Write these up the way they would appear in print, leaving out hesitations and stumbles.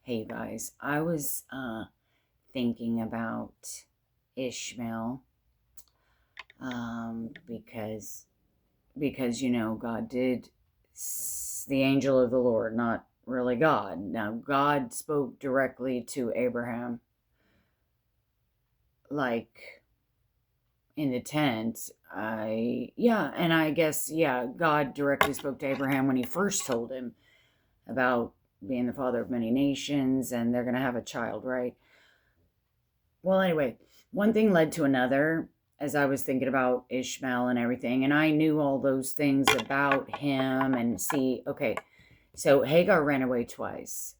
Hey guys, I was thinking about Ishmael because God did the angel of the Lord, not really God. Now God spoke directly to Abraham, like in the tent. And I guess God directly spoke to Abraham when he first told him about being the father of many nations and they're gonna have a child, right? Well, anyway, one thing led to another as I was thinking about Ishmael and everything, and I knew all those things about him. And see, okay, so Hagar ran away twice.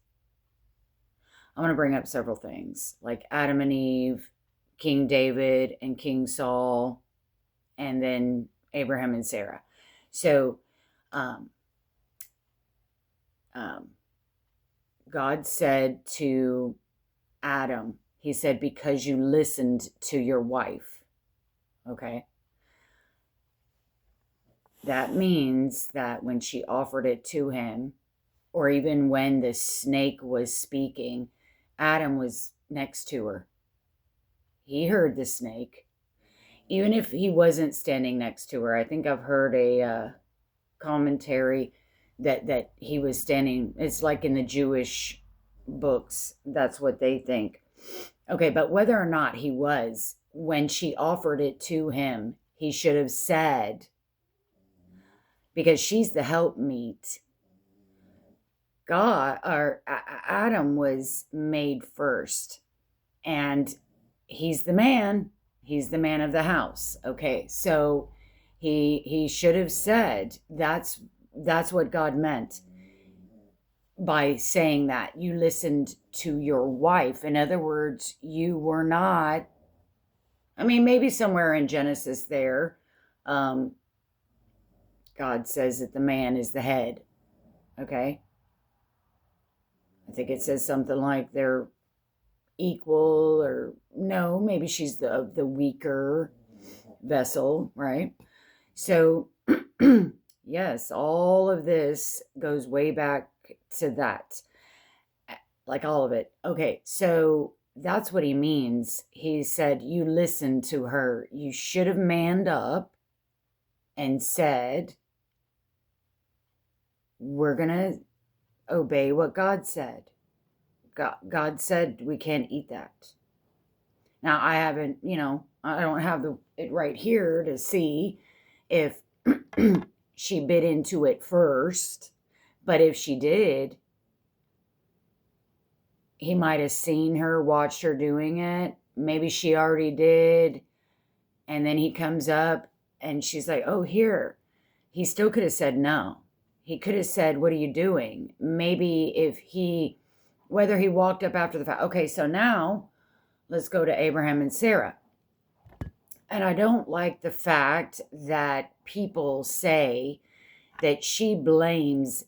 I want to bring up several things like Adam and Eve, King David and King Saul, and then Abraham and Sarah. So, um, um, God said to Adam, he said, because you listened to your wife. Okay. That means that when she offered it to him, or even when the snake was speaking, Adam was next to her. He heard the snake. Even if he wasn't standing next to her, I think I've heard a commentary that he was standing. It's like in the Jewish books. That's what they think. Okay, but whether or not he was, when she offered it to him, he should have said, because she's the helpmeet. God or Adam was made first, and he's the man. He's the man of the house. Okay, so he should have said that's what God meant by saying that you listened to your wife. In other words, you were not. I mean, maybe somewhere in Genesis there, um, God says that the man is the head. Okay, I think it says something like they're equal, or no, maybe she's the weaker vessel, right? So yes, all of this goes way back to that, like all of it. Okay, so that's what he means. He said, you listened to her. You should have manned up and said, we're gonna obey what God said. God said we can't eat that. Now, I haven't, I don't have it right here to see if she bit into it first, but if she did, he might have seen her, watched her doing it. Maybe she already did. And then he comes up and she's like, oh, here. He still could have said no. He could have said, what are you doing? Maybe whether he walked up after the fact. Okay, so now let's go to Abraham and Sarah. And I don't like the fact that people say that she blames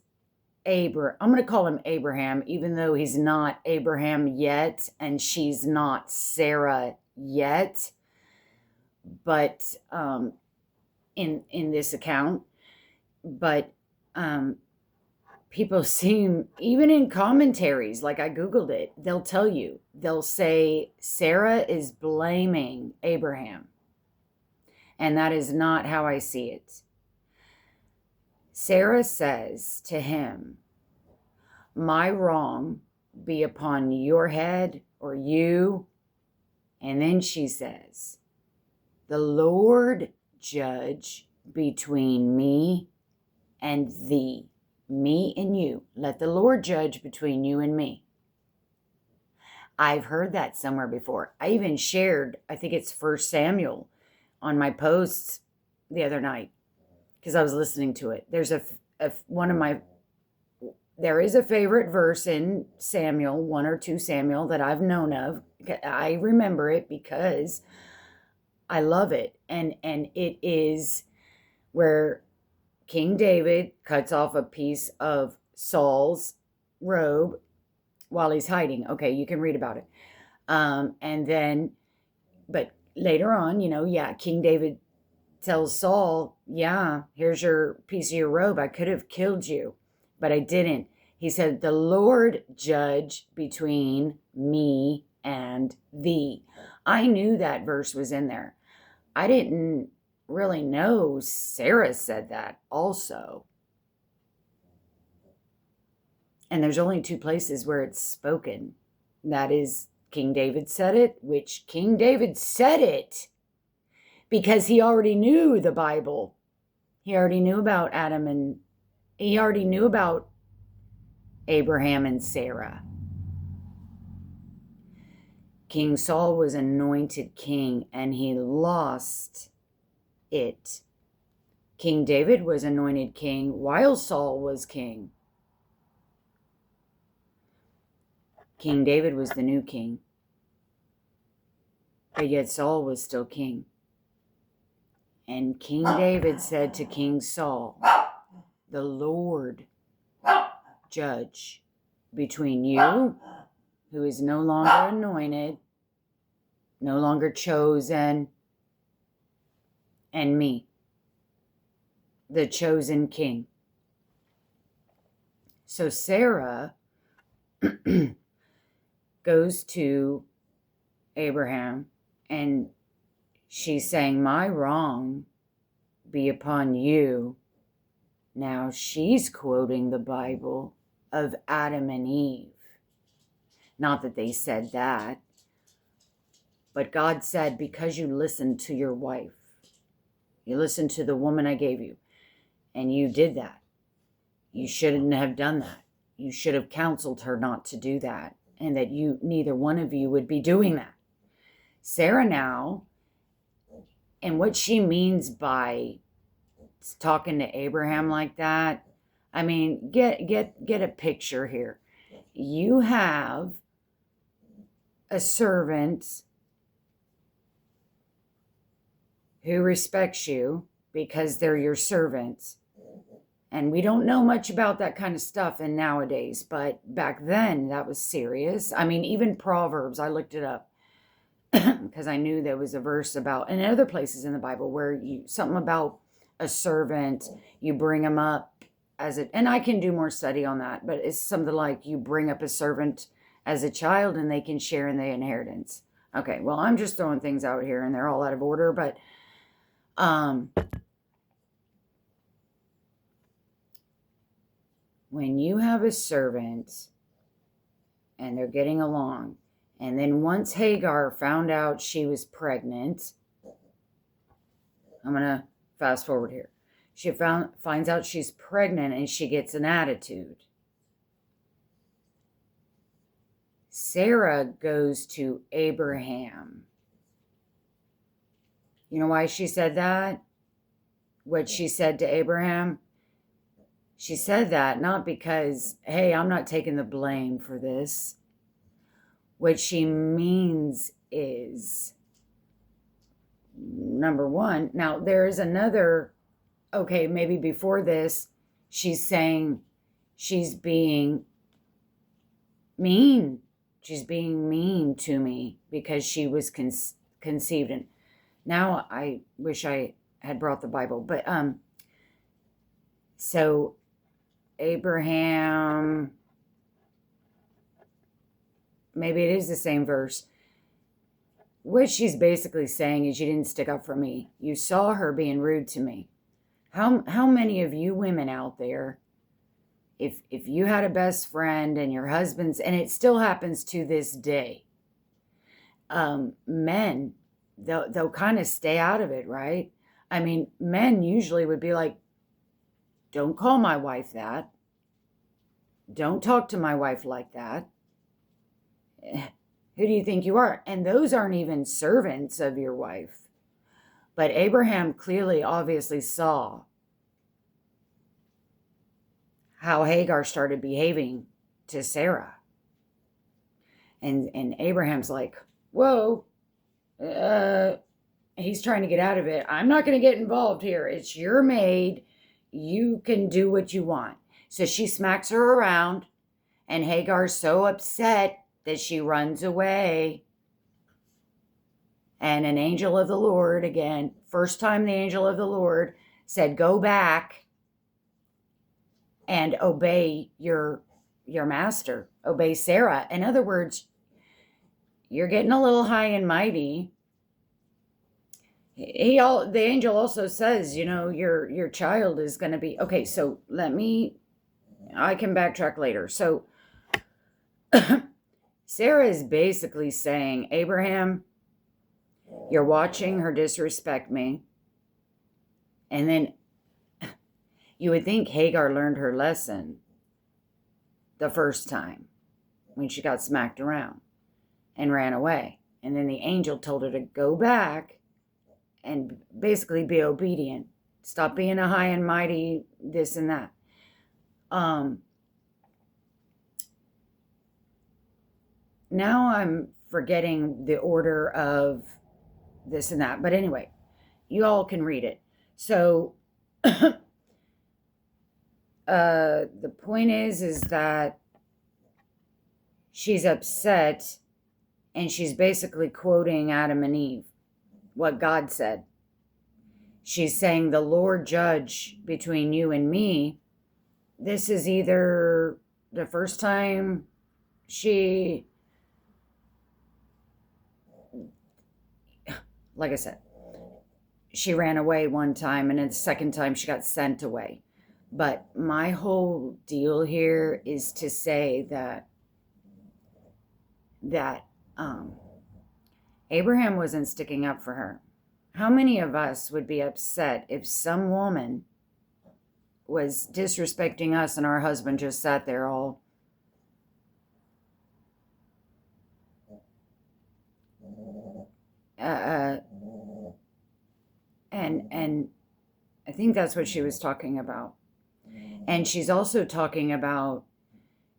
I'm going to call him Abraham, even though he's not Abraham yet, and she's not Sarah yet. But in this account, but people seem, even in commentaries, like I Googled it, they'll say Sarah is blaming Abraham. And that is not how I see it. Sarah says to him, my wrong be upon your head, or you. And then she says, the Lord judge between me and thee. Me and you. Let the Lord judge between you and me. I've heard that somewhere before. I even shared, I think it's 1 Samuel on my posts the other night, because I was listening to it. There is a favorite verse in Samuel, 1 or 2 Samuel, that I've known of. I remember it because I love it. And it is where King David cuts off a piece of Saul's robe while he's hiding. Okay, you can read about it. And then, but later on, King David tells Saul, here's your piece of your robe. I could have killed you, but I didn't. He said, the Lord judge between me and thee. I knew that verse was in there. I didn't really know Sarah said that also. And there's only two places where it's spoken. That is, King David said it, which King David said it because he already knew the Bible. He already knew about Adam, and he already knew about Abraham and Sarah. King Saul was anointed king, and he lost it. King David was anointed king while Saul was king. King David was the new king, but yet Saul was still king. And King David said to King Saul, the Lord judge between you, who is no longer anointed, no longer chosen, and me, the chosen king. So Sarah goes to Abraham, and she's saying, my wrong be upon you. Now she's quoting the Bible of Adam and Eve. Not that they said that, but God said, because you listened to your wife, you listened to the woman I gave you, and you did that. You shouldn't have done that. You should have counseled her not to do that, and that neither one of you would be doing that. Sarah now, and what she means by talking to Abraham like that, I mean, get a picture here. You have a servant who respects you because they're your servants. And we don't know much about that kind of stuff in nowadays, but back then that was serious. I mean, even Proverbs, I looked it up because I knew there was a verse about, and other places in the Bible where something about a servant, you bring them up as it, and I can do more study on that, but it's something like you bring up a servant as a child and they can share in the inheritance. Okay, well, I'm just throwing things out here and they're all out of order, but when you have a servant and they're getting along, and then once Hagar found out she was pregnant, I'm going to fast forward here. She finds out she's pregnant and she gets an attitude. Sarah goes to Abraham. You know why she said that? What she said to Abraham? She said that not because, hey, I'm not taking the blame for this. What she means is, number one, now there is another, okay, maybe before this, she's saying she's being mean. She's being mean to me because she was conceived. And now I wish I had brought the Bible. But so Abraham, maybe it is the same verse. What she's basically saying is, you didn't stick up for me. You saw her being rude to me. How many of you women out there, if you had a best friend and your husband's, and it still happens to this day, men, they'll kind of stay out of it, right? I mean, men usually would be like, don't call my wife that. Don't talk to my wife like that. Who do you think you are? And those aren't even servants of your wife. But Abraham clearly, obviously saw how Hagar started behaving to Sarah. And Abraham's like, whoa, he's trying to get out of it. I'm not going to get involved here. It's your maid. You can do what you want. So she smacks her around, and Hagar's so upset that she runs away. And an angel of the Lord, again, first time the angel of the Lord said, go back and obey your your master, obey Sarah. In other words, you're getting a little high and mighty. The angel also says, your child is going to be, okay, so I can backtrack later. So Sarah is basically saying, Abraham, you're watching her disrespect me. And then you would think Hagar learned her lesson the first time when she got smacked around and ran away. And then the angel told her to go back and basically be obedient. Stop being a high and mighty, this and that. Now I'm forgetting the order of this and that. But anyway, you all can read it. So the point is that she's upset, and she's basically quoting Adam and Eve, what God said. She's saying, the Lord judge between you and me. This is either the first time like I said, she ran away one time, and then the second time she got sent away. But my whole deal here is to say that Abraham wasn't sticking up for her. How many of us would be upset if some woman was disrespecting us and our husband just sat there all and I think that's what she was talking about. And she's also talking about,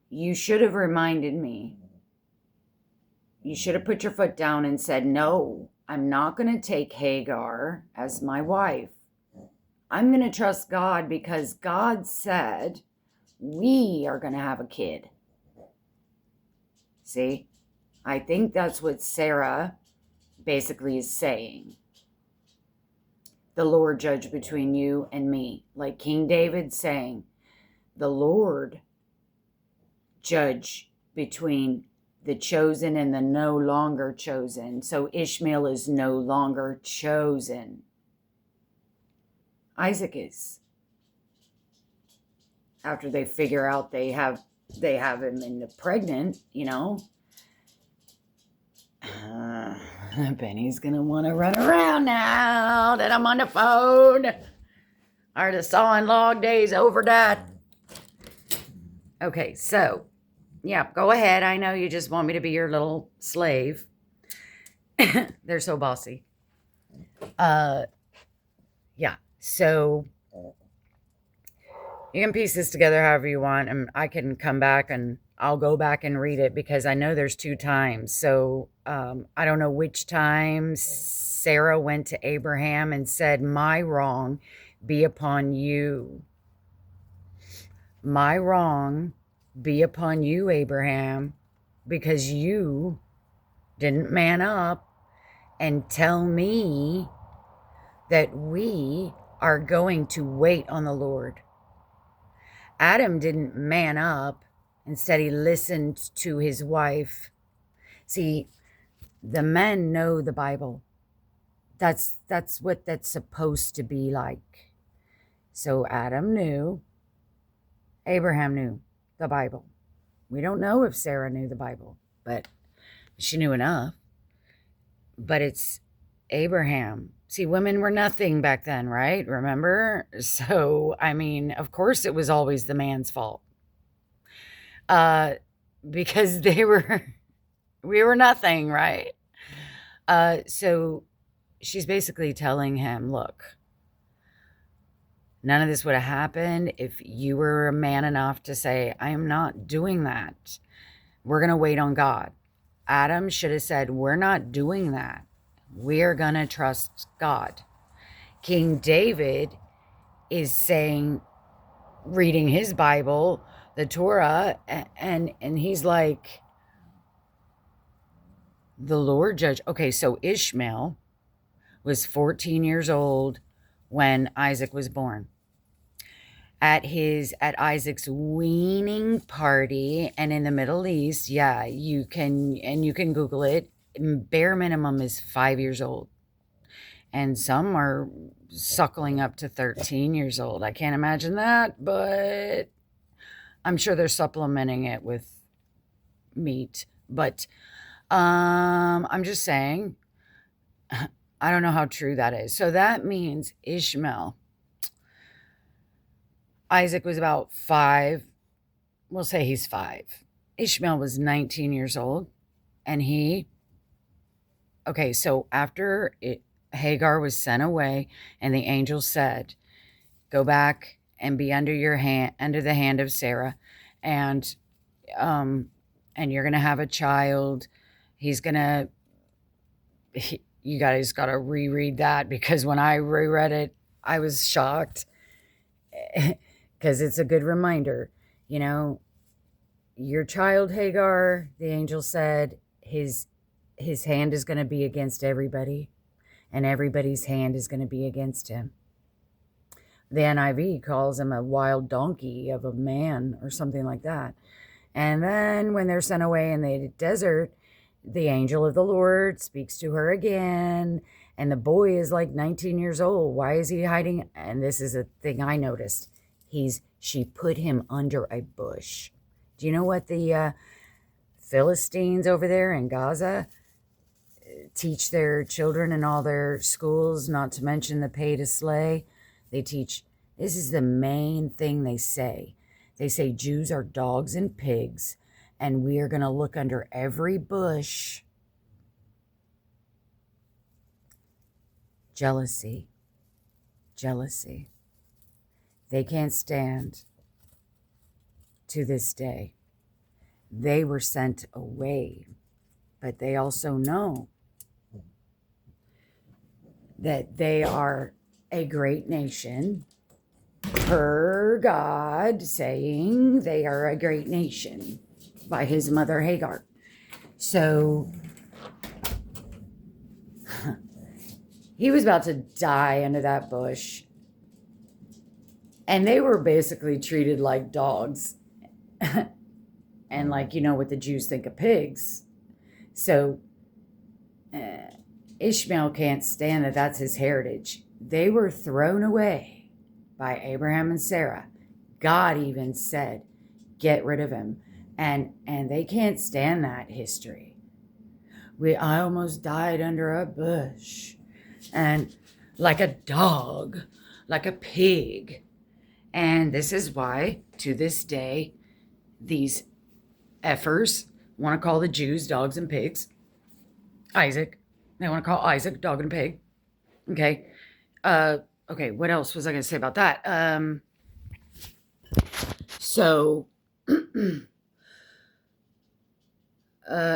you should have reminded me. You should have put your foot down and said, no, I'm not going to take Hagar as my wife. I'm going to trust God because God said we are going to have a kid. See, I think that's what Sarah basically is saying. The Lord judge between you and me. Like King David saying, the Lord judge between the chosen and the no longer chosen. So Ishmael is no longer chosen. Isaac is. After they figure out they have him in the pregnant, Benny's gonna want to run around now that I'm on the phone. Are the sawing log days over, Dad? Okay, so yeah, go ahead. I know you just want me to be your little slave. They're so bossy. Yeah, so you can piece this together however you want, and I can come back and I'll go back and read it because I know there's 2 times. So I don't know which time Sarah went to Abraham and said, my wrong be upon you. My wrong be upon you, Abraham, because you didn't man up and tell me that we are going to wait on the Lord. Adam didn't man up. Instead, he listened to his wife. See, the men know the Bible. That's what that's supposed to be like. So Adam knew. Abraham knew the Bible. We don't know if Sarah knew the Bible, but she knew enough. But it's Abraham. See, women were nothing back then, right? Remember? So, I mean, of course it was always the man's fault. Because we were nothing, right? So she's basically telling him, look, none of this would have happened if you were a man enough to say, I am not doing that. We're going to wait on God. Adam should have said, we're not doing that. We're going to trust God. King David is saying, reading his Bible, the Torah, and he's like, the Lord judge. Okay, so Ishmael was 14 years old when Isaac was born. at Isaac's weaning party. And in the Middle East, yeah, you can Google it. Bare minimum is 5 years old. And some are suckling up to 13 years old. I can't imagine that, but I'm sure they're supplementing it with meat. But I'm just saying, I don't know how true that is. So that means Ishmael. Isaac was about 5. We'll say he's 5. Ishmael was 19 years old. And so after Hagar was sent away, and the angel said, go back and be under the hand of Sarah, and you're gonna have a child. You guys gotta reread that, because when I reread it, I was shocked, because it's a good reminder. Your child Hagar, the angel said, his hand is going to be against everybody, and everybody's hand is going to be against him. The NIV calls him a wild donkey of a man or something like that. And then when they're sent away in the desert, the angel of the Lord speaks to her again, and the boy is like 19 years old. Why is he hiding? And this is a thing I noticed. She put him under a bush. Do you know what the Philistines over there in Gaza teach their children in all their schools, not to mention the pay to slay? They teach, this is the main thing they say. They say Jews are dogs and pigs, and we are going to look under every bush. Jealousy. They can't stand to this day. They were sent away, but they also know that they are a great nation, per God saying they are a great nation by his mother Hagar. So he was about to die under that bush, and they were basically treated like dogs. And like, what the Jews think of pigs. So Ishmael can't stand that that's his heritage. They were thrown away by Abraham and Sarah. God even said, get rid of him. And they can't stand that history. I almost died under a bush. And like a dog, like a pig. And this is why, to this day, these effers want to call the Jews dogs and pigs. Isaac, they want to call Isaac dog and pig. Okay. Okay, what else was I going to say about that?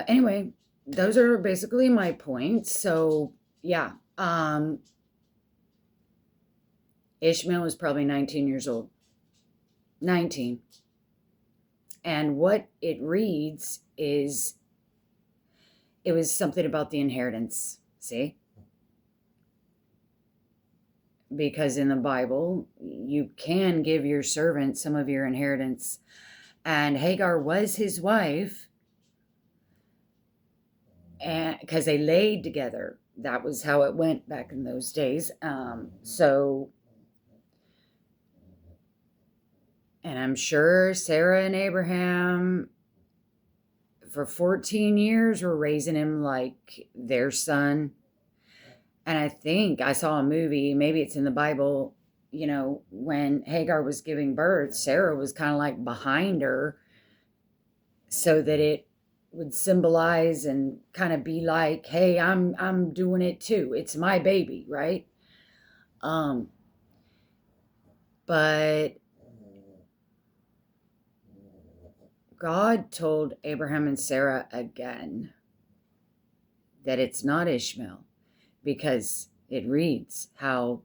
Anyway, those are basically my points. So, yeah. Ishmael was probably 19 years old. 19. And what it reads is, it was something about the inheritance. See? Because in the Bible, you can give your servant some of your inheritance. And Hagar was his wife, and because they laid together. That was how it went back in those days. And I'm sure Sarah and Abraham, for 14 years, were raising him like their son. And I think I saw a movie, maybe it's in the Bible, when Hagar was giving birth, Sarah was kind of like behind her, so that it would symbolize and kind of be like, hey, I'm doing it too. It's my baby, right? But God told Abraham and Sarah again that it's not Ishmael, because it reads how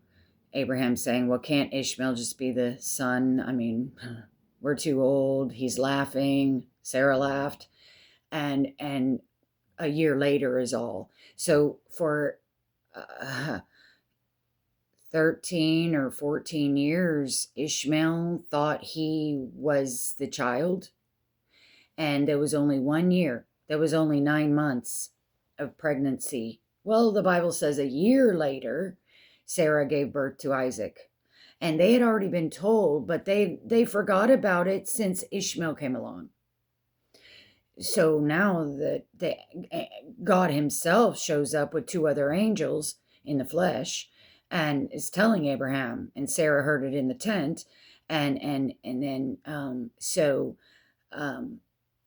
Abraham's saying, well, can't Ishmael just be the son? I mean, we're too old. He's laughing. Sarah laughed. And a year later is all. So for 13 or 14 years, Ishmael thought he was the child. And there was only 1 year. There was only 9 months of pregnancy. Well, the Bible says a year later, Sarah gave birth to Isaac. And they had already been told, but they forgot about it since Ishmael came along. So now that God himself shows up with 2 other angels in the flesh and is telling Abraham, and Sarah heard it in the tent, and then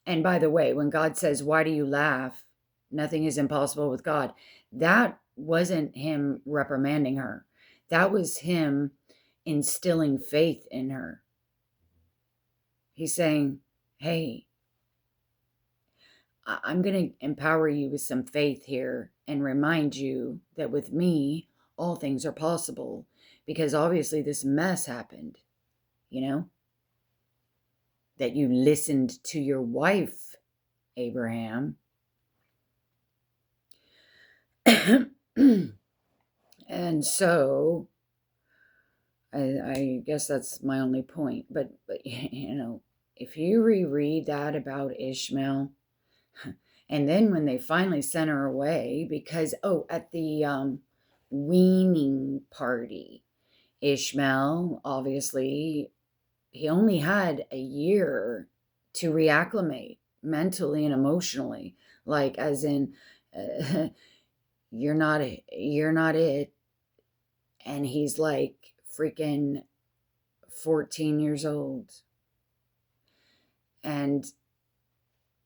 and by the way, when God says, "Why do you laugh? Nothing is impossible with God," that wasn't him reprimanding her. That was him instilling faith in her. He's saying, "Hey, I'm going to empower you with some faith here and remind you that with me, all things are possible, because obviously this mess happened, that you listened to your wife, Abraham." And so I guess that's my only point. But if you reread that about Ishmael, and then when they finally sent her away, because, at the weaning party, Ishmael, obviously, he only had a year to reacclimate mentally and emotionally, like as in, you're not it. And he's like freaking 14 years old.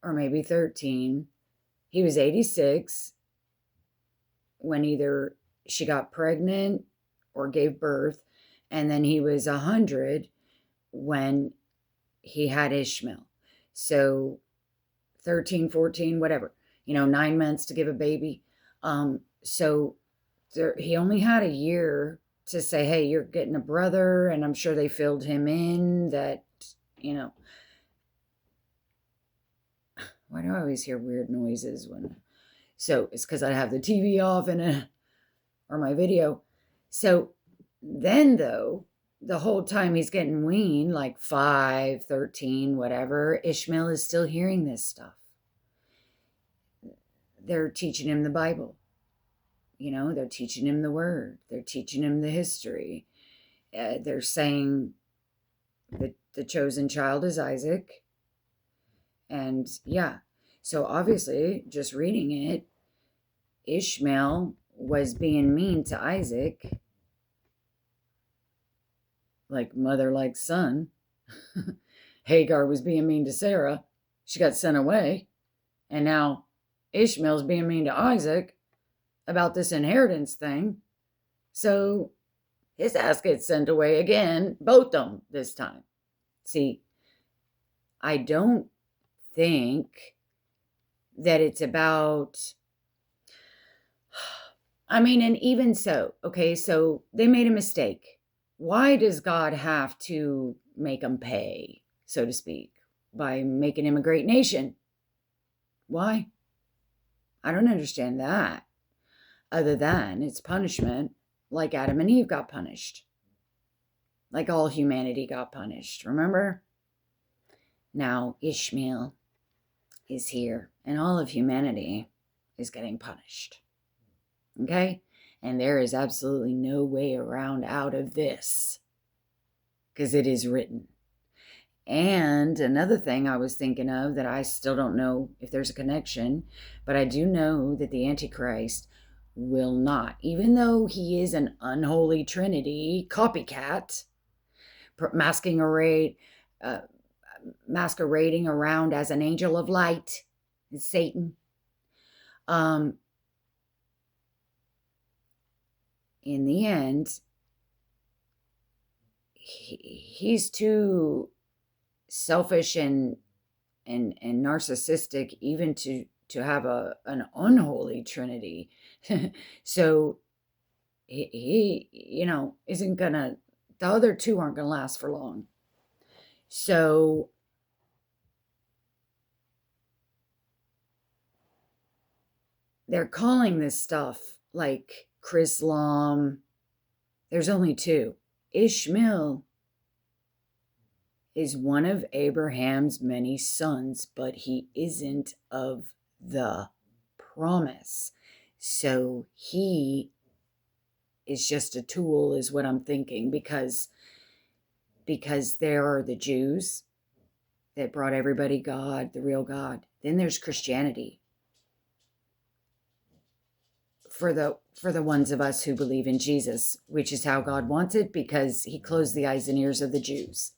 Or maybe 13. He was 86 when either she got pregnant or gave birth. And then he was 100 when he had Ishmael. So 13, 14, whatever, 9 months to give a baby. So he only had a year to say, "Hey, you're getting a brother." And I'm sure they filled him in that, why do I always hear weird noises so it's because I have the TV off or my video. So then though, the whole time he's getting weaned, like 5, 13, whatever, Ishmael is still hearing this stuff. They're teaching him the Bible. They're teaching him the word. They're teaching him the history. They're saying that the chosen child is Isaac. And yeah, so obviously, just reading it, Ishmael was being mean to Isaac, like mother, like son. Hagar was being mean to Sarah. She got sent away. And now Ishmael's being mean to Isaac about this inheritance thing. So his ass gets sent away again, both of them this time. See, I don't think that it's about, and even so, okay, so they made a mistake. Why does God have to make them pay, so to speak, by making him a great nation? Why? I don't understand that, other than it's punishment, like Adam and Eve got punished, like all humanity got punished, remember? Now Ishmael is here, and all of humanity is getting punished. Okay? And there is absolutely no way around out of this, because it is written. And another thing I was thinking of that I still don't know if there's a connection, but I do know that the Antichrist will not, even though he is an unholy trinity copycat, masquerading around as an angel of light, Satan. In the end, he's too selfish and narcissistic even to have an unholy trinity. So he isn't gonna, the other two aren't gonna last for long. So they're calling this stuff like Chrislam There's only two. Ishmael is one of Abraham's many sons, but he isn't of the promise. So he is just a tool, is what I'm thinking, because there are the Jews that brought everybody God, the real God. Then there's Christianity for the ones of us who believe in Jesus, which is how God wants it, because he closed the eyes and ears of the Jews.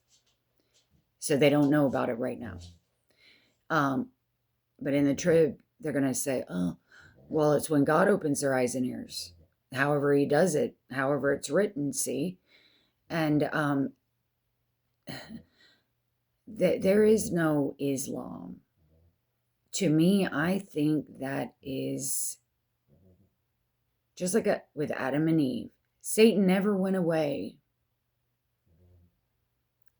So they don't know about it right now. But in the trib, they're going to say, oh, well, it's when God opens their eyes and ears. However he does it, however it's written, see? And there is no Islam. To me, I think that is just like with Adam and Eve. Satan never went away.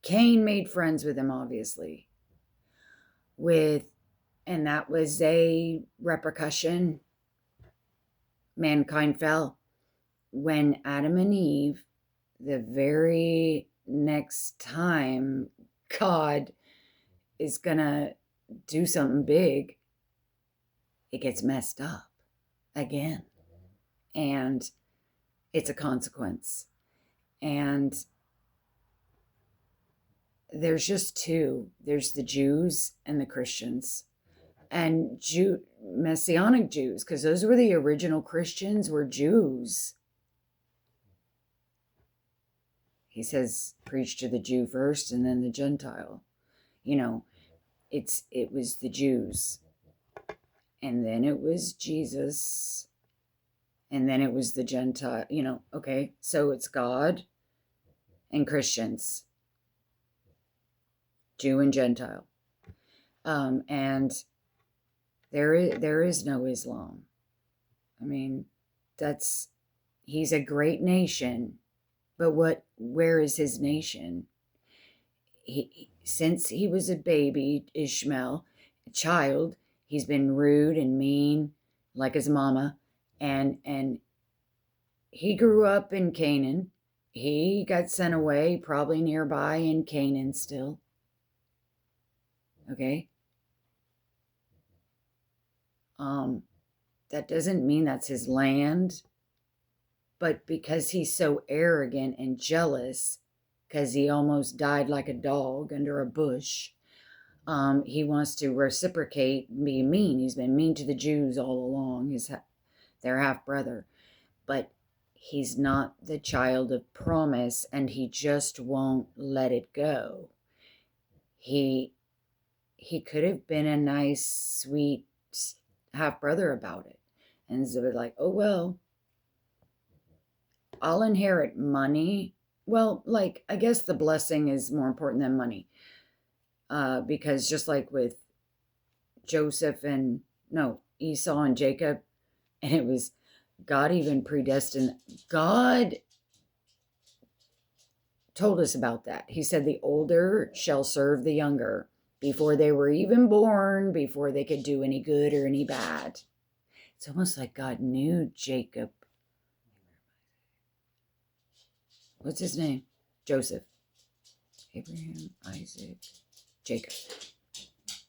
Cain made friends with him, obviously. And that was a repercussion. Mankind fell. When Adam and Eve, the very next time God is going to do something big, it gets messed up again. And it's a consequence. And there's just two. There's the Jews and the Christians. And Messianic Jews, because those were the original Christians, were Jews. He says, preach to the Jew first and then the Gentile. It was the Jews. And then it was Jesus. And then it was the Gentile. Okay, so it's God and Christians. Jew and Gentile. And there is no Islam. I mean, he's a great nation, but where is his nation? Since he was a baby, Ishmael, a child, he's been rude and mean, like his mama, and he grew up in Canaan. He got sent away, probably nearby in Canaan still. Okay? That doesn't mean that's his land, but because he's so arrogant and jealous, because he almost died like a dog under a bush, he wants to reciprocate and be mean. He's been mean to the Jews all along, their half-brother, but he's not the child of promise, and he just won't let it go. He could have been a nice, sweet half-brother about it. And so they're like, oh, well, I'll inherit money. Well, I guess the blessing is more important than money. Because just like with Esau and Jacob, and it was God even predestined. God told us about that. He said the older shall serve the younger before they were even born, before they could do any good or any bad. It's almost like God knew Jacob. What's his name? Joseph. Abraham, Isaac, Jacob.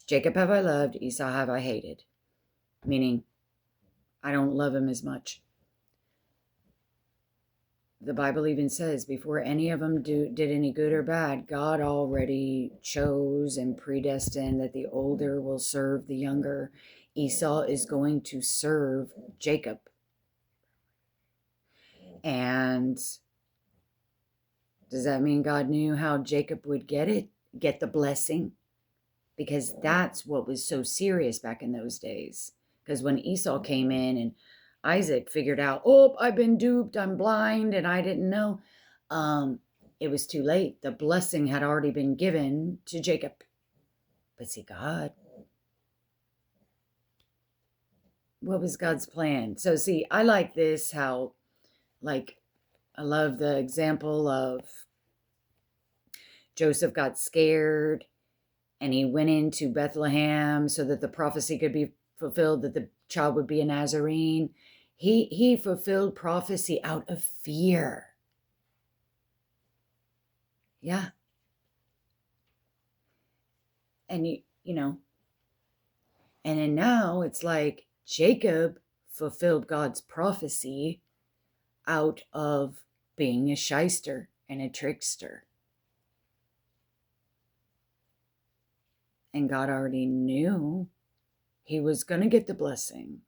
Jacob have I loved, Esau have I hated. Meaning, I don't love him as much. The Bible even says before any of them did any good or bad, God already chose and predestined that the older will serve the younger. Esau is going to serve Jacob. And does that mean God knew how Jacob would get the blessing? Because that's what was so serious back in those days. Because when Esau came in and Isaac figured out, oh, I've been duped, I'm blind, and I didn't know. It was too late. The blessing had already been given to Jacob. But see, God, what was God's plan? So see, I like this, how, I love the example of Joseph got scared and he went into Bethlehem so that the prophecy could be fulfilled, that the child would be a Nazarene. He fulfilled prophecy out of fear. Yeah. And and then now it's like Jacob fulfilled God's prophecy out of being a shyster and a trickster. And God already knew he was going to get the blessing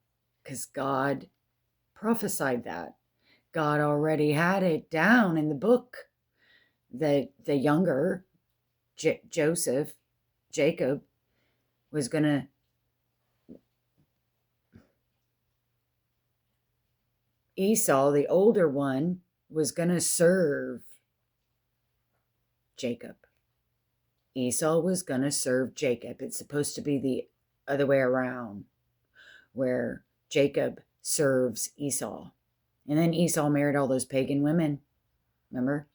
because God prophesied that. God already had it down in the book that the younger Jacob, was going to, Esau, the older one, was going to serve Jacob. Esau was going to serve Jacob. It's supposed to be the other way around, where Jacob serves Esau. And then Esau married all those pagan women. Remember?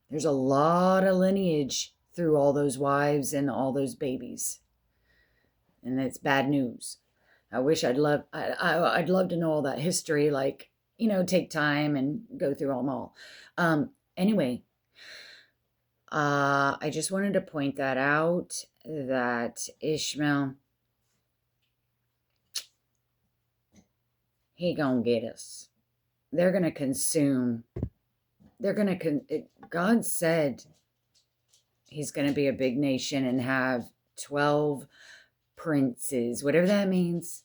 There's a lot of lineage through all those wives and all those babies. And it's bad news. I'd love to know all that history, like, take time and go through them all. Anyway, I just wanted to point that out, that Ishmael, he gonna get us. They're gonna consume. God said he's gonna be a big nation and have 12 princes, whatever that means.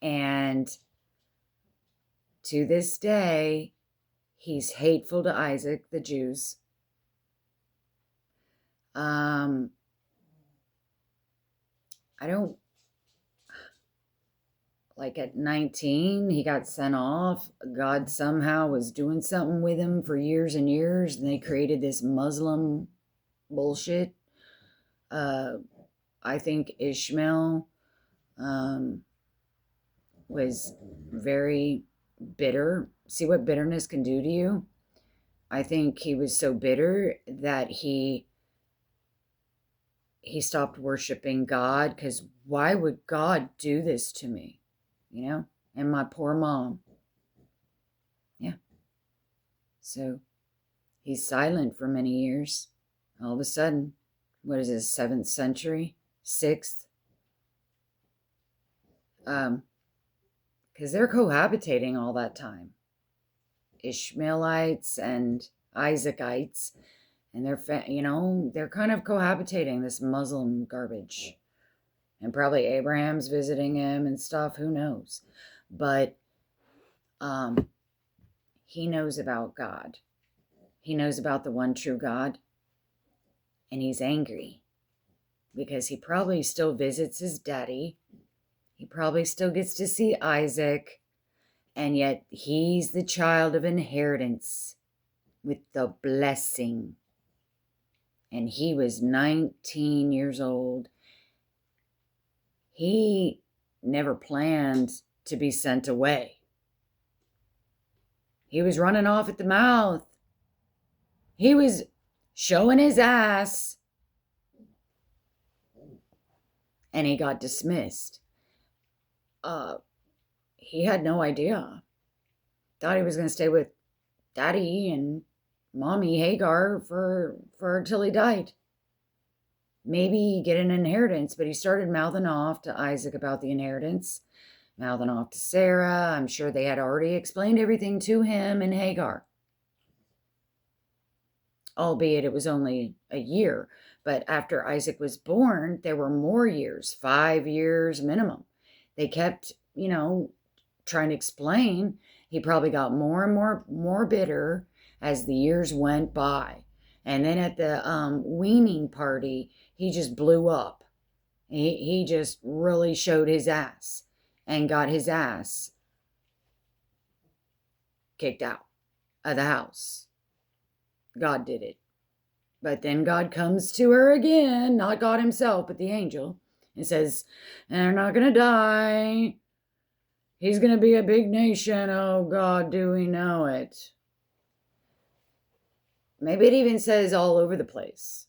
And to this day, he's hateful to Isaac, the Jews. I don't, like at 19, he got sent off. God somehow was doing something with him for years and years, and they created this Muslim bullshit. I think Ishmael was very bitter. See what bitterness can do to you? I think he was so bitter that he stopped worshiping God, because why would God do this to me? And my poor mom. Yeah. So he's silent for many years. All of a sudden, what is this, 7th century? 6th? Because they're cohabitating all that time. Ishmaelites and Isaacites. And they're kind of cohabitating, this Muslim garbage. And probably Abraham's visiting him and stuff. Who knows? But he knows about God. He knows about the one true God. And he's angry because he probably still visits his daddy. He probably still gets to see Isaac. And yet he's the child of inheritance with the blessing. And he was 19 years old. He never planned to be sent away. He was running off at the mouth. He was showing his ass. And he got dismissed. He had no idea. Thought he was going to stay with Daddy and Mommy Hagar for until he died. Maybe get an inheritance, but he started mouthing off to Isaac about the inheritance, mouthing off to Sarah. I'm sure they had already explained everything to him and Hagar. Albeit it was only a year. But after Isaac was born, there were more years, 5 years minimum. They kept, trying to explain. He probably got more and more bitter as the years went by. And then at the weaning party, he just blew up. He just really showed his ass and got his ass kicked out of the house. God did it. But then God comes to her again, not God himself, but the angel, and says, they're not going to die. He's going to be a big nation. Oh, God, do we know it? Maybe it even says all over the place.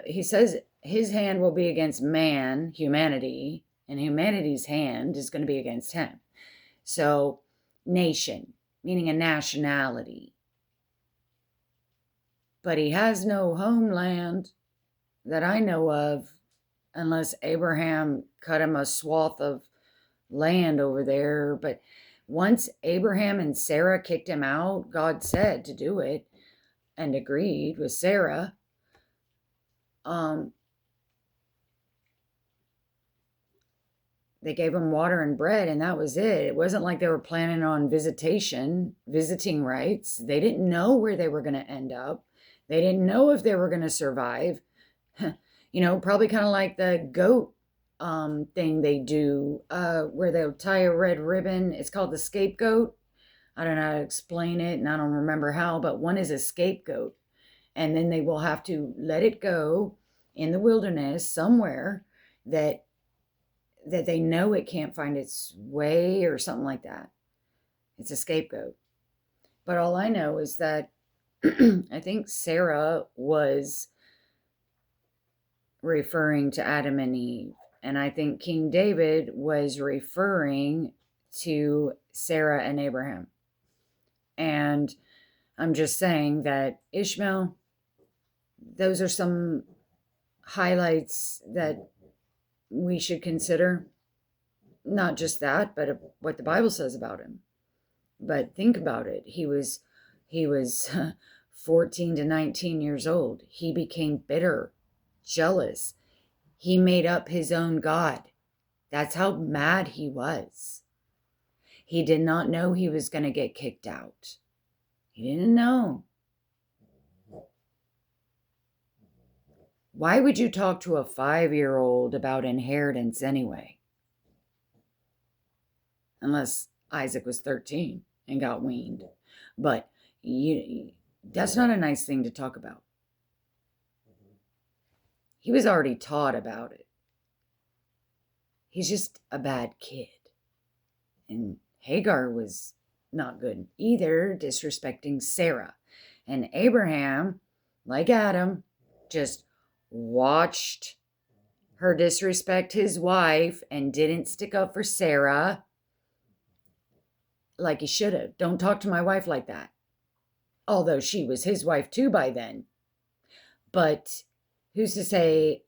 He says his hand will be against man, humanity, and humanity's hand is going to be against him. So, nation, meaning a nationality. but he has no homeland that I know of, unless Abraham cut him a swath of land over there. But once Abraham and Sarah kicked him out, God said to do it and agreed with Sarah. They gave him water and bread, and that was it. It wasn't like they were planning on visiting rights. They didn't know where they were going to end up. They didn't know if they were going to survive. Probably kind of like the goat thing they do, where they'll tie a red ribbon. It's called the scapegoat. I don't know how to explain it, and I don't remember how, but one is a scapegoat. And then they will have to let it go in the wilderness somewhere that they know it can't find its way or something like that. It's a scapegoat. But all I know is that I think Sarah was referring to Adam and Eve. And I think King David was referring to Sarah and Abraham. And I'm just saying that Ishmael, those are some highlights that we should consider. Not just that, but what the Bible says about him. But think about it. He was 14 to 19 years old. He became bitter, jealous. He made up his own God. That's how mad he was. He did not know he was going to get kicked out. He didn't know. Why would you talk to a 5-year-old about inheritance anyway? Unless Isaac was 13 and got weaned. But that's not a nice thing to talk about. He was already taught about it. He's just a bad kid. And Hagar was not good either, disrespecting Sarah. And Abraham, like Adam, just watched her disrespect his wife and didn't stick up for Sarah like he should have. Don't talk to my wife like that. Although she was his wife too by then. But who's to say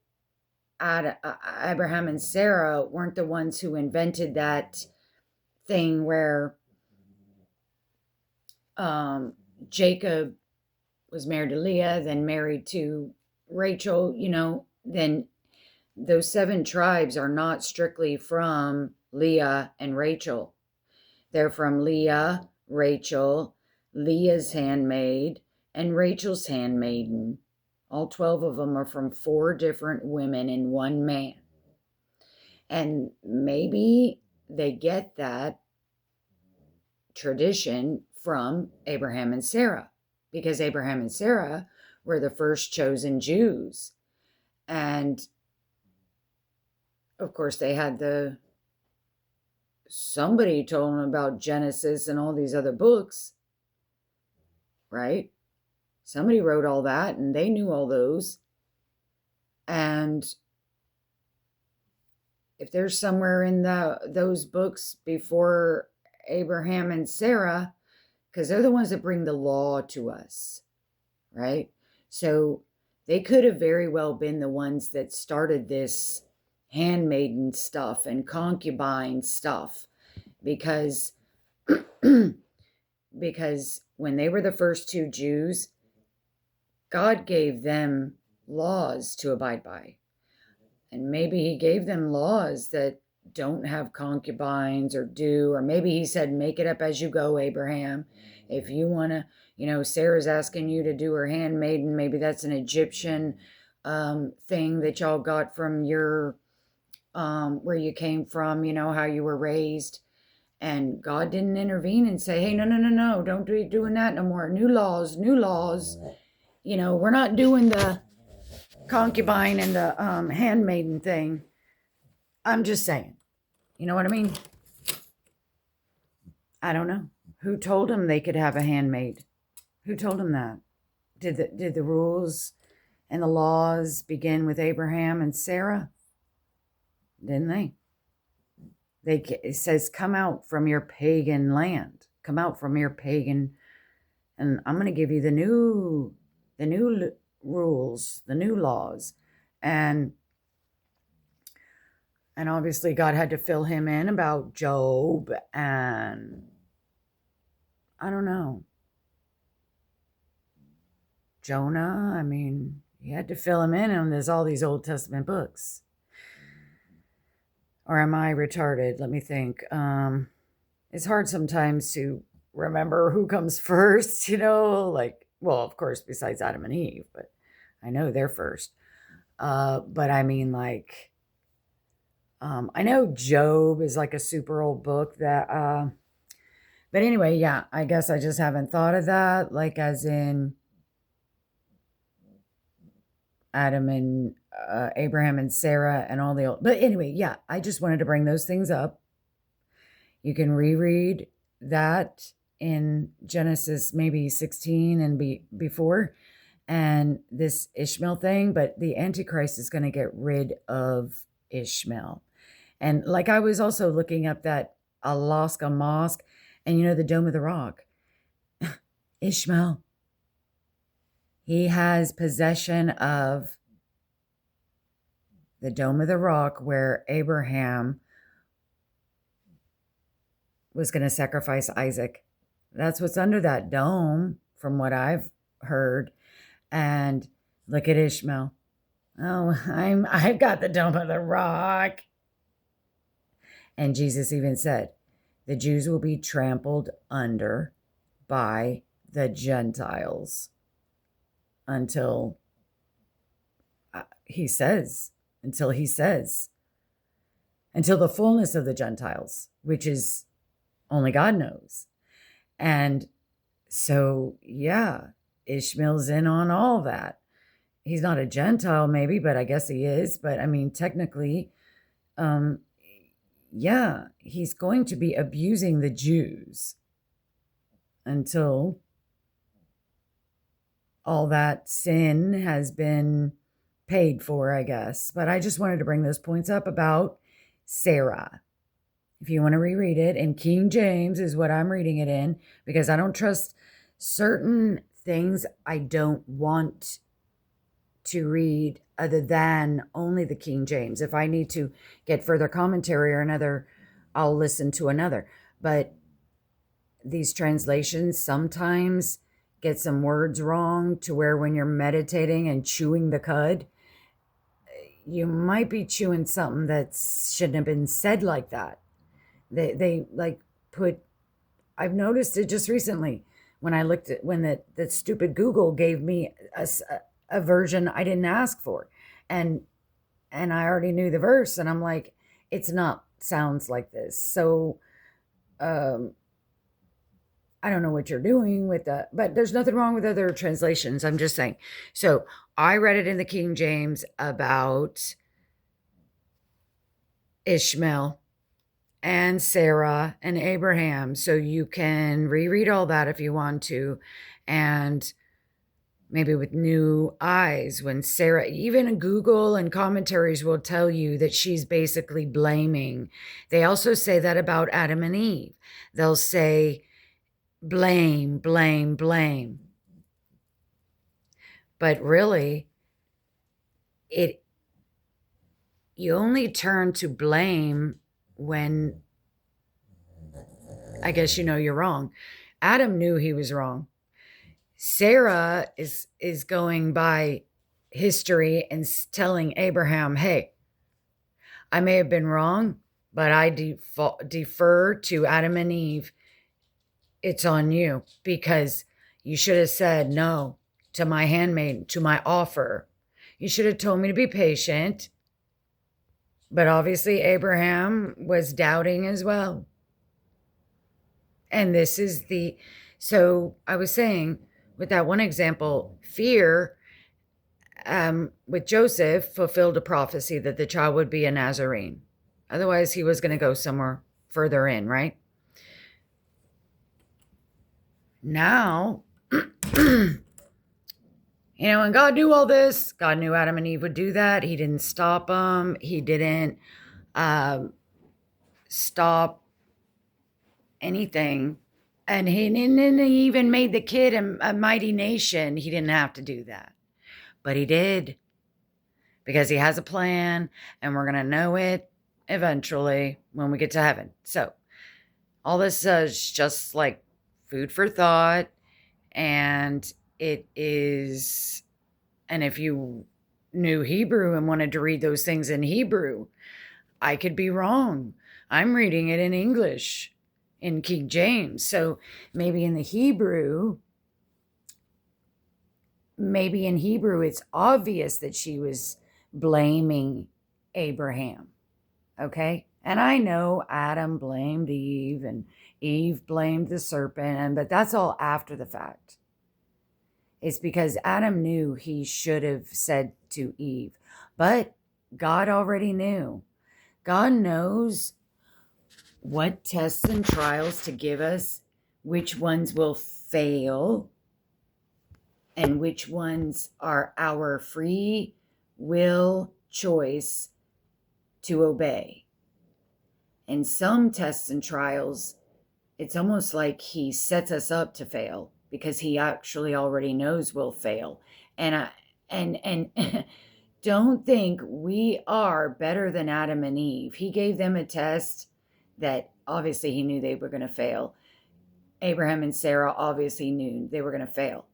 Abraham and Sarah weren't the ones who invented that thing where Jacob was married to Leah, then married to Rachel, then those 7 tribes are not strictly from Leah and Rachel. They're from Leah, Rachel, Leah's handmaid, and Rachel's handmaiden. All 12 of them are from 4 different women and 1 man. And maybe they get that tradition from Abraham and Sarah, because Abraham and Sarah were the first chosen Jews. And of course they had somebody told them about Genesis and all these other books, right? Somebody wrote all that and they knew all those. And if there's somewhere in those books before Abraham and Sarah, because they're the ones that bring the law to us, right? So they could have very well been the ones that started this handmaiden stuff and concubine stuff, because when they were the first 2 Jews, God gave them laws to abide by. And maybe he gave them laws that don't have concubines or maybe he said, make it up as you go, Abraham. If you want to, Sarah's asking you to do her handmaiden, maybe that's an Egyptian thing that y'all got from your, where you came from, how you were raised. And God didn't intervene and say, hey, no, don't be doing that no more. New laws. We're not doing the concubine and the handmaiden thing. I'm just saying. You know what I mean? I don't know. Who told them they could have a handmaid? Who told them that? Did the rules and the laws begin with Abraham and Sarah? Didn't they? It says, come out from your pagan land. Come out from your pagan, and I'm going to give you the new the new rules, the new laws. And obviously God had to fill him in about Job and I don't know, Jonah. I mean, he had to fill him in, and there's all these Old Testament books. Or am I retarded? Let me think. It's hard sometimes to remember who comes first, like, well, of course, besides Adam and Eve, but I know they're first. But I mean, like, I know Job is like a super old book that, but anyway, yeah, I guess I just haven't thought of that, like, as in Adam and Abraham and Sarah and all the old, but anyway, yeah, I just wanted to bring those things up. You can reread that in Genesis maybe 16 and before, and this Ishmael thing, but the Antichrist is going to get rid of Ishmael. And like, I was also looking up that Alaska mosque, and the Dome of the Rock. Ishmael, he has possession of the Dome of the Rock where Abraham was going to sacrifice Isaac. That's what's under that dome, from what I've heard. And look at Ishmael. Oh, I've got the Dome of the Rock. And Jesus even said, the Jews will be trampled under by the Gentiles until he says, until the fullness of the Gentiles, which is only God knows. And so, yeah, Ishmael's in on all that. He's not a Gentile, maybe, but I guess he is. But I mean, technically, yeah, he's going to be abusing the Jews until all that sin has been paid for, I guess. But I just wanted to bring those points up about Sarah. If you want to reread it, in King James is what I'm reading it in, because I don't trust certain things. I don't want to read other than only the King James. If I need to get further commentary or another, I'll listen to another. But these translations sometimes get some words wrong, to where when you're meditating and chewing the cud, you might be chewing something that shouldn't have been said like that. They like put, I've noticed it just recently when I looked at, when that stupid Google gave me a version I didn't ask for. And I already knew the verse, and I'm like, it's not sounds like this. So, I don't know what you're doing with that, but there's nothing wrong with other translations. I'm just saying. So I read it in the King James about Ishmael and Sarah and Abraham. So you can reread all that if you want to. And maybe with new eyes, when Sarah, even Google and commentaries will tell you that she's basically blaming. They also say that about Adam and Eve. They'll say, blame, blame, blame. But really, you only turn to blame when, I guess, you're wrong. Adam knew he was wrong. Sarah is going by history and telling Abraham, hey, I may have been wrong, but I defer to Adam and Eve. It's on you, because you should have said no to my handmaid, to my offer. You should have told me to be patient. But obviously Abraham was doubting as well. And this is so I was saying, with that one example, fear with Joseph fulfilled a prophecy that the child would be a Nazarene. Otherwise, he was going to go somewhere further in, right? Now, and God knew all this. God knew Adam and Eve would do that. He didn't stop them. He didn't stop anything And he even made the kid a mighty nation. He didn't have to do that. But he did, because he has a plan, and we're going to know it eventually when we get to heaven. So all this is just like food for thought. And it is, and if you knew Hebrew and wanted to read those things in Hebrew, I could be wrong. I'm reading it in English, in King James. So maybe in Hebrew, it's obvious that she was blaming Abraham. Okay? And I know Adam blamed Eve and Eve blamed the serpent, but that's all after the fact. It's because Adam knew he should have said to Eve, but God already knew. God knows what tests and trials to give us, which ones will fail, and which ones are our free will choice to obey. And some tests and trials, it's almost like he sets us up to fail, because he actually already knows we'll fail. And don't think we are better than Adam and Eve. He gave them a test that obviously he knew they were going to fail. Abraham and Sarah obviously knew they were going to fail,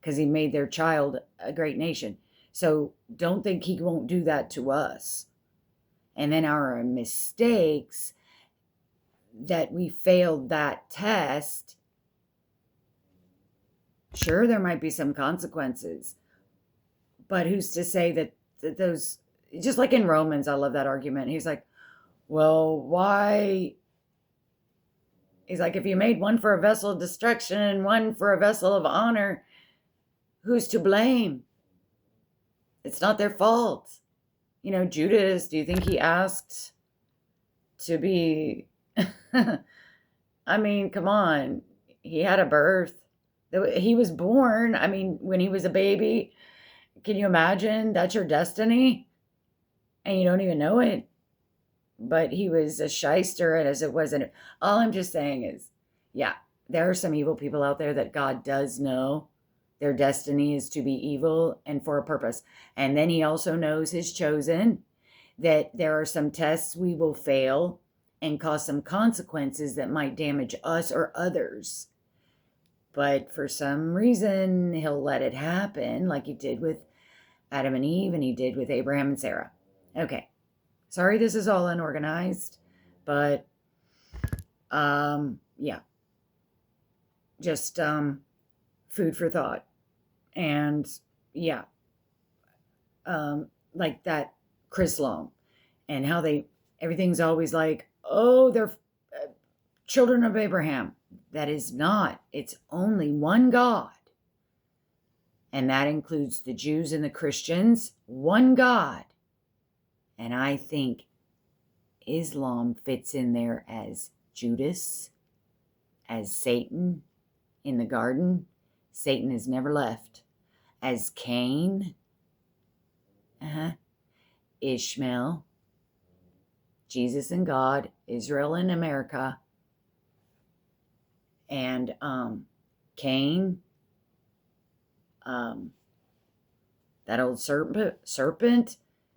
because he made their child a great nation. So don't think he won't do that to us. And then our mistakes, that we failed that test, sure, there might be some consequences. But who's to say that those, just like in Romans, I love that argument. He's like, well, why? He's like, if you made one for a vessel of destruction and one for a vessel of honor, who's to blame? It's not their fault. Judas, do you think he asked to be, I mean, come on. He had a birth. He was born. I mean, when he was a baby, can you imagine? That's your destiny, and you don't even know it. But he was a shyster, and as it wasn't. All I'm just saying is, yeah, there are some evil people out there that God does know their destiny is to be evil and for a purpose. And then he also knows his chosen, that there are some tests we will fail and cause some consequences that might damage us or others. But for some reason, he'll let it happen, like he did with Adam and Eve, and he did with Abraham and Sarah. Okay. Sorry, this is all unorganized, but yeah. Just food for thought. And yeah. Like that Chris Long, and how everything's always like, oh, they're children of Abraham. That is not. It's only one God. And that includes the Jews and the Christians. One God. And I think Islam fits in there as Judas, as Satan in the garden. Satan has never left. As Cain. Ishmael. Jesus and God. Israel and America. And Cain, that old serpent.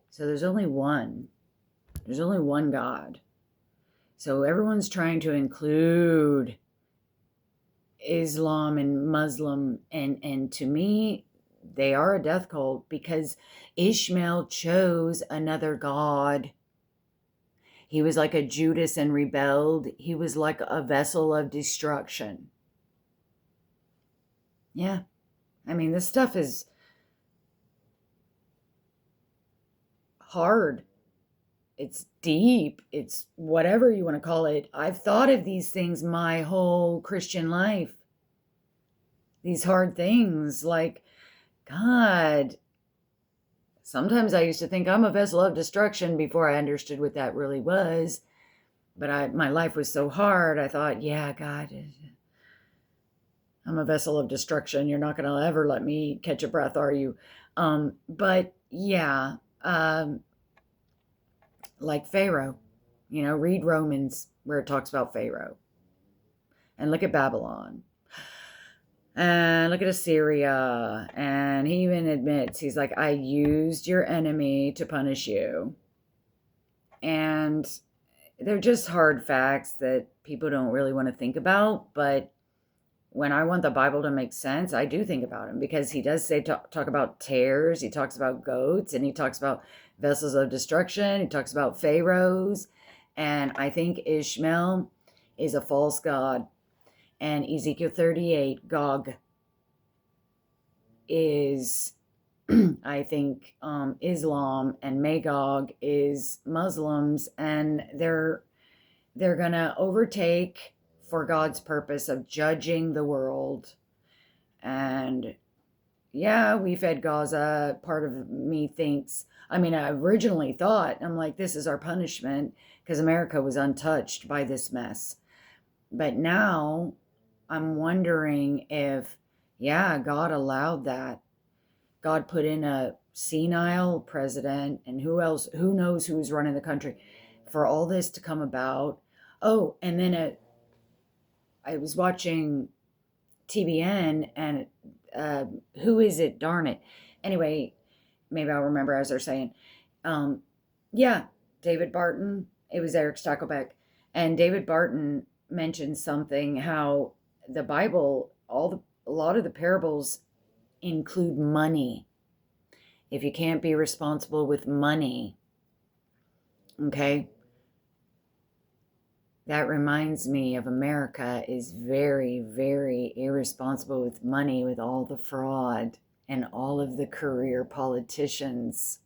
So there's only one. There's only one God. So everyone's trying to include Islam and Muslim, and to me, they are a death cult, because Ishmael chose another God. He was like a Judas and rebelled. He was like a vessel of destruction. Yeah. I mean, this stuff is hard. It's deep. It's whatever you want to call it. I've thought of these things my whole Christian life. These hard things, like, God, sometimes I used to think I'm a vessel of destruction before I understood what that really was. But my life was so hard, I thought, yeah, God, I'm a vessel of destruction. You're not going to ever let me catch a breath, are you? But yeah, like Pharaoh, read Romans where it talks about Pharaoh. And look at Babylon. And look at Assyria. And he even admits, he's like, I used your enemy to punish you. And they're just hard facts that people don't really want to think about. But when I want the Bible to make sense, I do think about him, because he does say, talk about tares. He talks about goats, and he talks about vessels of destruction. He talks about pharaohs. And I think Ishmael is a false god. And Ezekiel 38, Gog, is, I think, Islam, and Magog is Muslims, and they're gonna overtake for God's purpose of judging the world. And yeah, we fed Gaza. Part of me thinks, I mean, I originally thought, I'm like, this is our punishment because America was untouched by this mess. But now I'm wondering if, yeah, God allowed that. God put in a senile president, and who else, who knows who's running the country, for all this to come about. Oh, and then I was watching TBN, and who is it? Darn it. Anyway, maybe I'll remember as they're saying. Yeah, David Barton. It was Eric Stakelbeck. And David Barton mentioned something, how the Bible, a lot of the parables include money. If you can't be responsible with money, okay, that reminds me of America is very, very irresponsible with money, with all the fraud and all of the career politicians.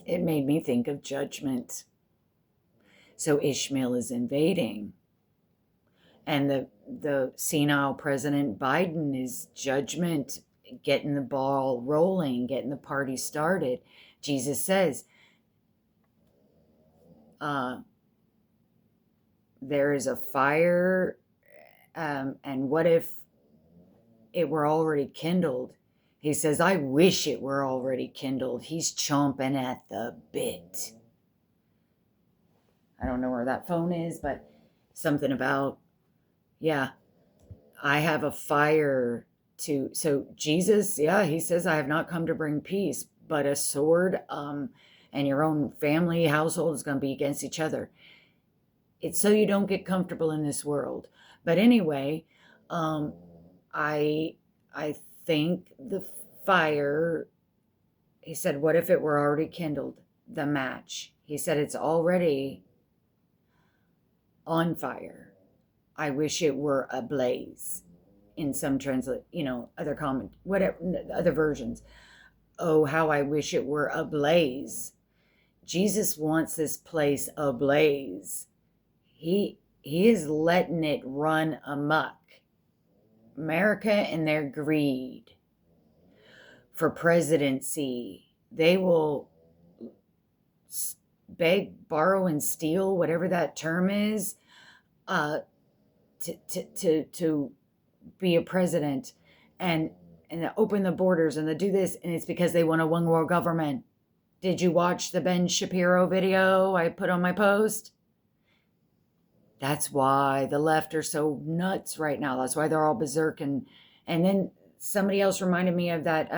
It made me think of judgment. So Ishmael is invading, and the senile President Biden is judgment, getting the ball rolling, getting the party started. Jesus says, there is a fire, and what if it were already kindled? He says, I wish it were already kindled. He's chomping at the bit. I don't know where that phone is, but something about, yeah, I have a fire to, so Jesus, yeah, he says, I have not come to bring peace, but a sword, and your own family household is going to be against each other. It's so you don't get comfortable in this world. But anyway, I think the fire, he said, what if it were already kindled? The match. He said, it's already on fire. I wish it were ablaze. In some other comment, whatever, other versions. Oh, how I wish it were ablaze. Jesus wants this place ablaze. He is letting it run amok. America and their greed for presidency. They will beg, borrow, and steal, whatever that term is, to be a president, and open the borders, and to do this, and it's because they want a one world government. Did you watch the Ben Shapiro video I put on my post? That's why the left are so nuts right now. That's why they're all berserk. And then somebody else reminded me of that.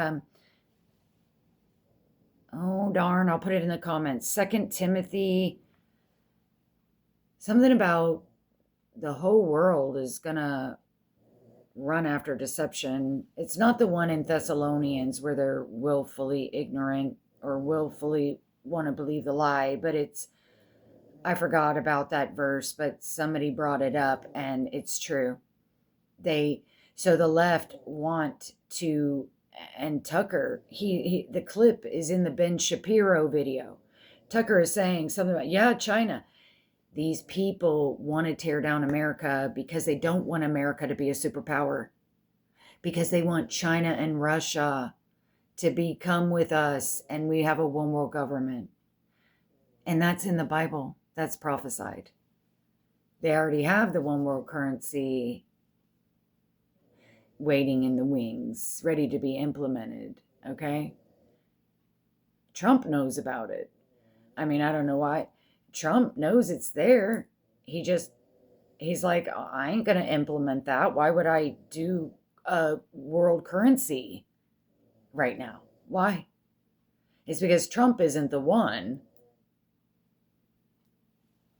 Oh, darn, I'll put it in the comments. 2 Timothy, something about the whole world is going to run after deception. It's not the one in Thessalonians where they're willfully ignorant or willfully want to believe the lie, but it's, I forgot about that verse, but somebody brought it up, and it's true. So the left want to, and Tucker, the clip is in the Ben Shapiro video. Tucker is saying something about, yeah, China. These people want to tear down America because they don't want America to be a superpower, because they want China and Russia to become with us, and we have a one world government. And that's in the Bible. That's prophesied. They already have the one world currency waiting in the wings, ready to be implemented. Okay? Trump knows about it. I mean, I don't know why. Trump knows it's there. He just he's like, I ain't going to implement that. Why would I do a world currency right now? Why? It's because Trump isn't the one.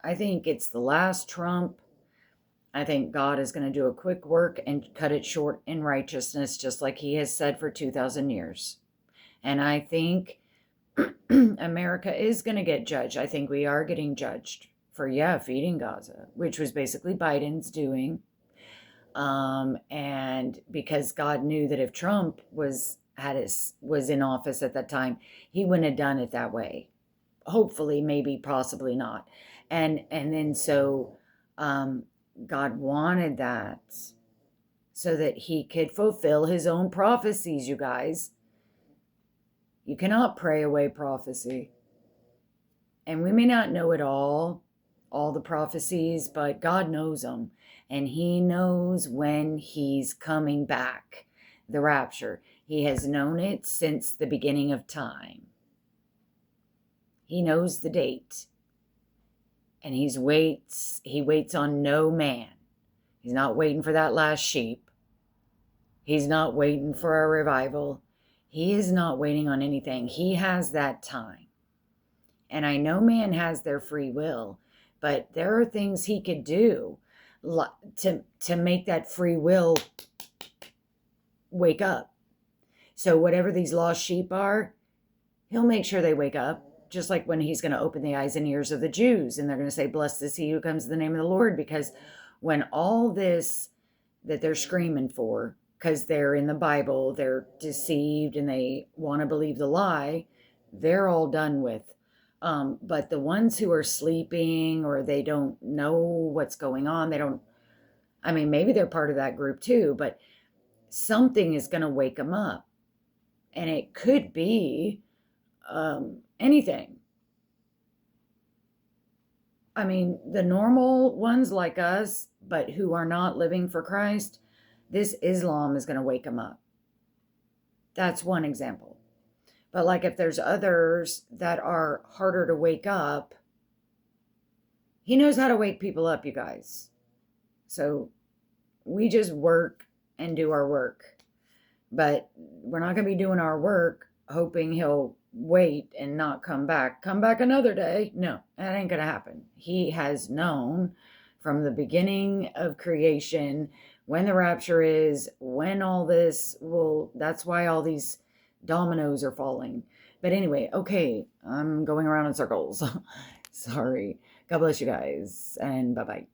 I think it's the last Trump. I think God is going to do a quick work and cut it short in righteousness, just like he has said for 2,000 years. And I think America is going to get judged. I think we are getting judged for, feeding Gaza, which was basically Biden's doing. And because God knew that if Trump was in office at that time, he wouldn't have done it that way. Hopefully, maybe, possibly not. And then so God wanted that so that he could fulfill his own prophecies, you guys. You cannot pray away prophecy. And we may not know it all the prophecies, but God knows them. And he knows when he's coming back, the rapture. He has known it since the beginning of time. He knows the date. And he waits on no man. He's not waiting for that last sheep. He's not waiting for a revival. He is not waiting on anything. He has that time. And I know man has their free will, but there are things he could do to make that free will wake up. So whatever these lost sheep are, he'll make sure they wake up. Just like when he's going to open the eyes and ears of the Jews, and they're going to say, blessed is he who comes in the name of the Lord. Because when all this that they're screaming for, because they're in the Bible, they're deceived and they want to believe the lie, they're all done with. But the ones who are sleeping or they don't know what's going on, maybe they're part of that group too, but something is going to wake them up. And it could be anything. The normal ones like us, but who are not living for Christ, this Islam is going to wake them up. That's one example. But like if there's others that are harder to wake up, he knows how to wake people up, you guys. So we just work and do our work. But we're not going to be doing our work hoping he'll wait and not come back another day. No, that ain't gonna happen. He has known from the beginning of creation when the rapture is, when all this that's why all these dominoes are falling. But anyway, okay, I'm going around in circles. Sorry. God bless you guys, and bye-bye.